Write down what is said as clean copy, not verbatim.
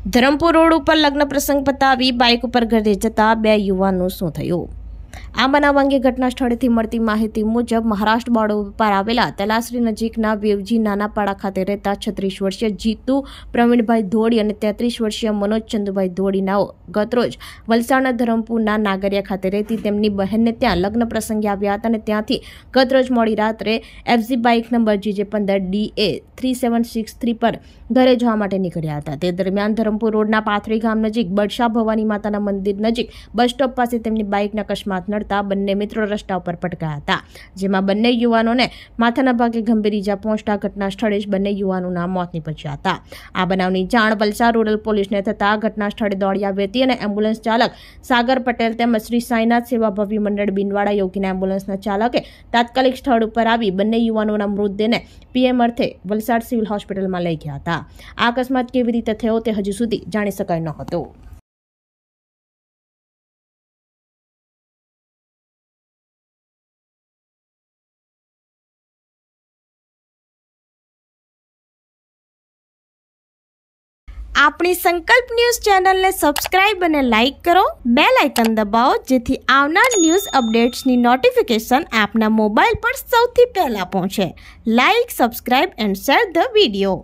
Dharampur road ઉપર લગ્ન પ્રસંગ પતાવી બાઇક ઉપર ઘરે જતા 2 યુવાનનું શું થયું? આ બનાવ અંગે ઘટના સ્થળેથી મળતી માહિતી મુજબ મહારાષ્ટ્ર બોર્ડર ઉપર આવેલા તલાસરી નજીકના વેવજી નાનાપાડા ખાતે રહેતા 36 વર્ષીય જીતુ પ્રવીણભાઈ ધોડી અને 33 વર્ષીય મનોજ ચંદુભાઈ ધોડીનાઓ ગતરોજ વલસાડના ધરમપુરના નાગરિયા ખાતે રહેતી તેમની બહેનને ત્યાં લગ્ન પ્રસંગે આવ્યા હતા અને ત્યાંથી ગતરોજ મોડી રાત્રે FZ બાઇક નંબર GJ15DA 3763 પર ઘરે જવા માટે નીકળ્યા હતા। તે દરમિયાન ધરમપુર રોડના પાથરી ગામ નજીક બડશા ભવાની માતાના મંદિર નજીક બસ સ્ટોપ પાસે તેમની બાઇકના અકસ્માત નડતા બંને મિત્રો રસ્તા ઉપર પટકાયા હતા, જેમાં બંને યુવાનોને માથાના ભાગે ગંભીર ઈજા પહોંચતા ઘટના સ્થળે જ બંને યુવાનોના મોત નીપજ્યા હતા। આ બનાવની જાણ વલસાડ રૂરલ પોલીસને થતાં ઘટના સ્થળે દોડી આવી હતી અને એમ્બ્યુલન્સ ચાલક સાગર પટેલ તેમજ શ્રી સાંઈનાથ સેવાભાવી મંડળ બિનવાડા યોગીના એમ્બ્યુલન્સના ચાલકે તાત્કાલિક સ્થળ ઉપર આવી બંને યુવાનોના મૃતદેહને PM અર્થે વલસાડ સિવિલ હોસ્પિટલમાં લઈ ગયા હતા। આ અકસ્માત કેવી રીતે થયો તે હજુ સુધી જાણી શકાય ન હતું। આપણી સંકલ્પ ન્યૂઝ ચેનલને સબસ્ક્રાઇબ અને લાઇક કરો, બેલ આઇકન દબાવો જેથી આવનાર ન્યૂઝ અપડેટ્સની નોટિફિકેશન આપના મોબાઈલ પર સૌથી પહેલા પહોંચે। Like, subscribe and share the video.